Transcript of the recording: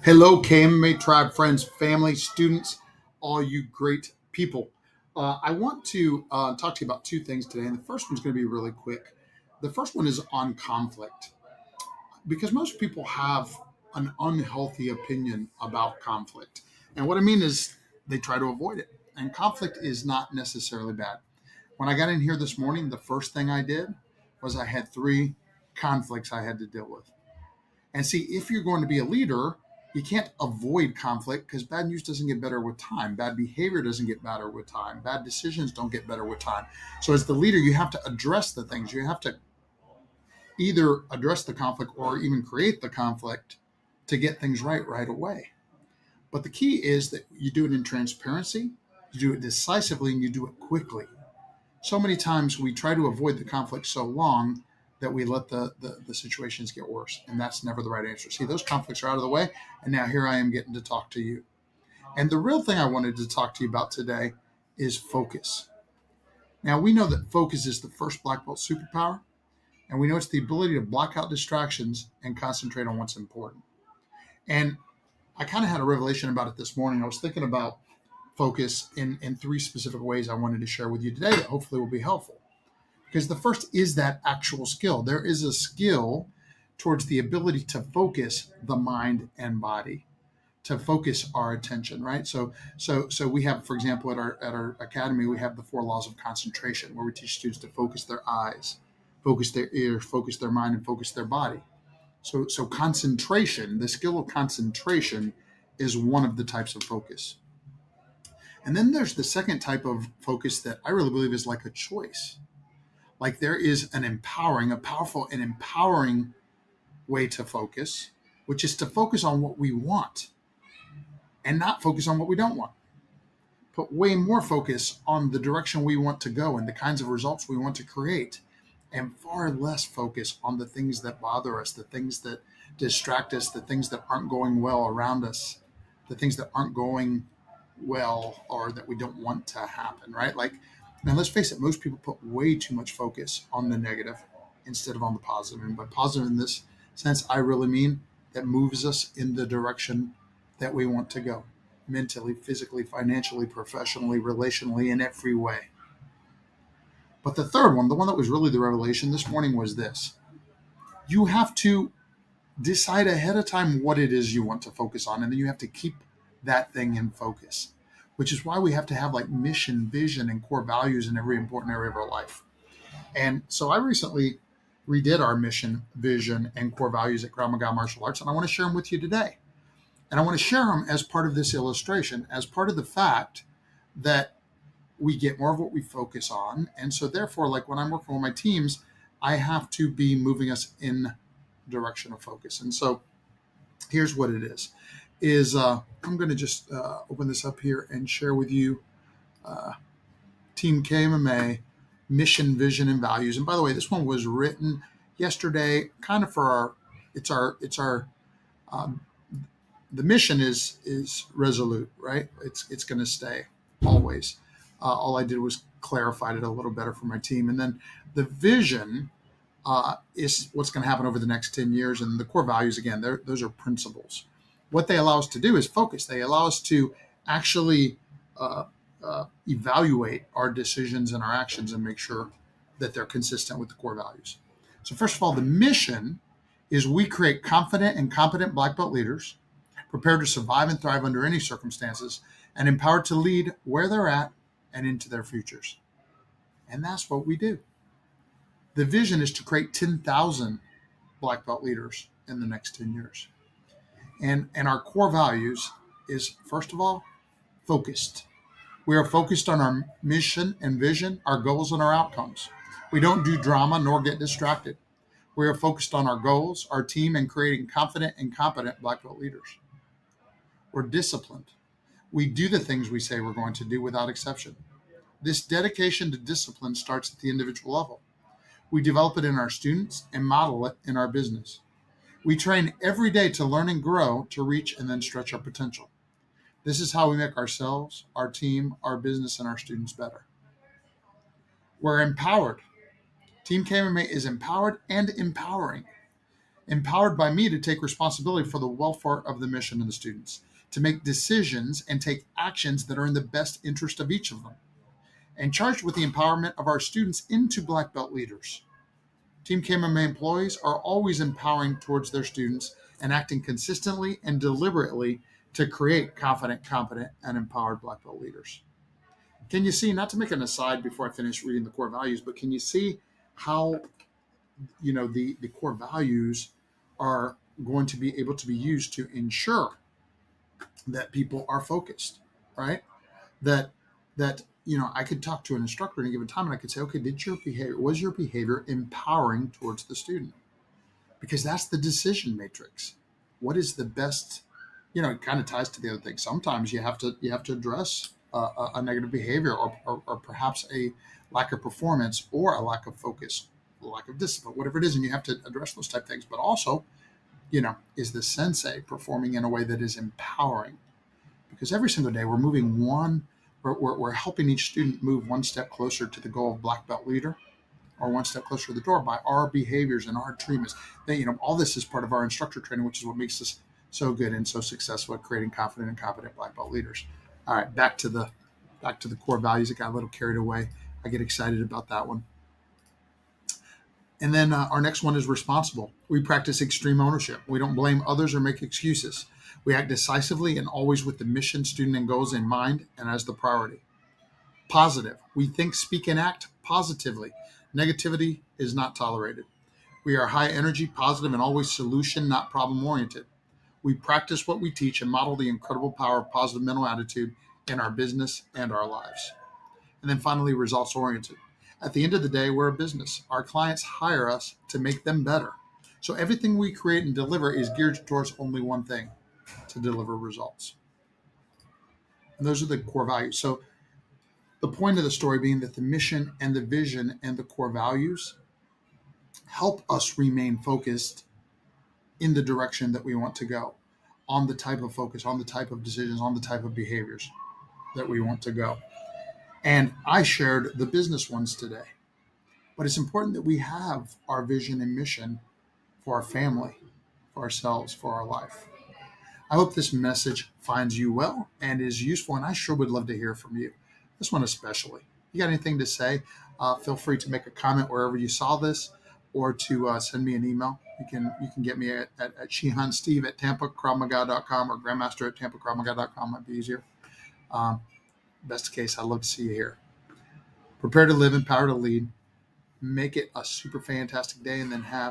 Hello, KMA Tribe friends, family, students, all you great people. I want to talk to you about two things today, and the first one's going to be really quick. The first one is on conflict, because most people have an unhealthy opinion about conflict. And what I mean is they try to avoid it, and conflict is not necessarily bad. When I got in here this morning, the first thing I did was I had three conflicts I had to deal with. And see, if you're going to be a leader, you can't avoid conflict because bad news doesn't get better with time. Bad behavior doesn't get better with time. Bad decisions don't get better with time. So, as the leader, you have to address the things. You have to either address the conflict or even create the conflict to get things right away. But the key is that you do it in transparency, you do it decisively, and you do it quickly. So many times we try to avoid the conflict so long that we let the situations get worse. And that's never the right answer. See, those conflicts are out of the way. And now here I am getting to talk to you. And the real thing I wanted to talk to you about today is focus. Now, we know that focus is the first black belt superpower. And we know it's the ability to block out distractions and concentrate on what's important. And I kind of had a revelation about it this morning. I was thinking about focus in three specific ways I wanted to share with you today that hopefully will be helpful. Because the first is that actual skill. There is a skill towards the ability to focus the mind and body, to focus our attention, right? So we have, for example, at our academy, we have the 4 laws of concentration, where we teach students to focus their eyes, focus their ears, focus their mind, and focus their body. So concentration, the skill of concentration, is one of the types of focus. And then there's the second type of focus that I really believe is like a choice. Like there is a powerful and empowering way to focus, which is to focus on what we want and not focus on what we don't want. Put way more focus on the direction we want to go and the kinds of results we want to create, and far less focus on the things that bother us, the things that distract us, the things that aren't going well around us, the things that aren't going well or that we don't want to happen, right? Like, now let's face it, most people put way too much focus on the negative instead of on the positive. And by positive in this sense, I really mean that moves us in the direction that we want to go, mentally, physically, financially, professionally, relationally, in every way. But the third one, the one that was really the revelation this morning, was this. You have to decide ahead of time what it is you want to focus on, and then you have to keep that thing in focus, which is why we have to have like mission, vision, and core values in every important area of our life. And so I recently redid our mission, vision, and core values at Maga Martial Arts, and I want to share them with you today. And I want to share them as part of this illustration, as part of the fact that we get more of what we focus on. And so therefore, like when I'm working with my teams, I have to be moving us in direction of focus. And so here's what it is I'm going to just open this up here and share with you Team KMMA mission, vision, and values. And by the way, this one was written yesterday, kind of for our um, the mission is resolute, right? It's going to stay always. All I did was clarified it a little better for my team, and then the vision is what's going to happen over the next 10 years, and the core values, again, those are principles. What they allow us to do is focus. They allow us to actually evaluate our decisions and our actions and make sure that they're consistent with the core values. So first of all, the mission is we create confident and competent black belt leaders, prepared to survive and thrive under any circumstances, and empowered to lead where they're at and into their futures. And that's what we do. The vision is to create 10,000 black belt leaders in the next 10 years. And our core values is, first of all, focused. We are focused on our mission and vision, our goals and our outcomes. We don't do drama nor get distracted. We are focused on our goals, our team, and creating confident and competent black belt leaders. We're disciplined. We do the things we say we're going to do without exception. This dedication to discipline starts at the individual level. We develop it in our students and model it in our business. We train every day to learn and grow, to reach and then stretch our potential. This is how we make ourselves, our team, our business, and our students better. We're empowered. Team KMMA is empowered and empowering. empowered by me to take responsibility for the welfare of the mission and the students, to make decisions and take actions that are in the best interest of each of them, and charged with the empowerment of our students into black belt leaders. Team KMMA employees are always empowering towards their students and acting consistently and deliberately to create confident, competent, and empowered black belt leaders. Can you see, not to make an aside before I finish reading the core values, but can you see how, the core values are going to be able to be used to ensure that people are focused, right? That I could talk to an instructor at a given time and I could say, okay, was your behavior empowering towards the student? Because that's the decision matrix. What is the best? It kind of ties to the other thing. Sometimes you have to address a negative behavior, or perhaps a lack of performance, or a lack of focus, a lack of discipline, whatever it is, and you have to address those type of things. But also, is the sensei performing in a way that is empowering? Because every single day we're helping each student move one step closer to the goal of black belt leader, or one step closer to the door by our behaviors and our treatments. All this is part of our instructor training, which is what makes us so good and so successful at creating confident and competent black belt leaders. All right, back to the core values. It got a little carried away. I get excited about that one. And then our next one is responsible. We practice extreme ownership. We don't blame others or make excuses. We act decisively and always with the mission, student, and goals in mind and as the priority. Positive. We think, speak, and act positively. Negativity is not tolerated. We are high energy, positive, and always solution, not problem oriented. We practice what we teach and model the incredible power of positive mental attitude in our business and our lives. And then finally, results oriented. At the end of the day, we're a business. Our clients hire us to make them better. So everything we create and deliver is geared towards only one thing: to deliver results. And those are the core values. So the point of the story being that the mission and the vision and the core values help us remain focused in the direction that we want to go, on the type of focus, on the type of decisions, on the type of behaviors that we want to go. And I shared the business ones today, but it's important that we have our vision and mission for our family, for ourselves, for our life. I hope this message finds you well and is useful, and I sure would love to hear from you. This one especially. You got anything to say? Feel free to make a comment wherever you saw this, or to send me an email. You can get me at shihansteve@tampakravmaga.com, or grandmaster@tampakravmaga.com. Might be easier. Best case, I'd love to see you here. Prepare to live, empower to lead. Make it a super fantastic day, and then have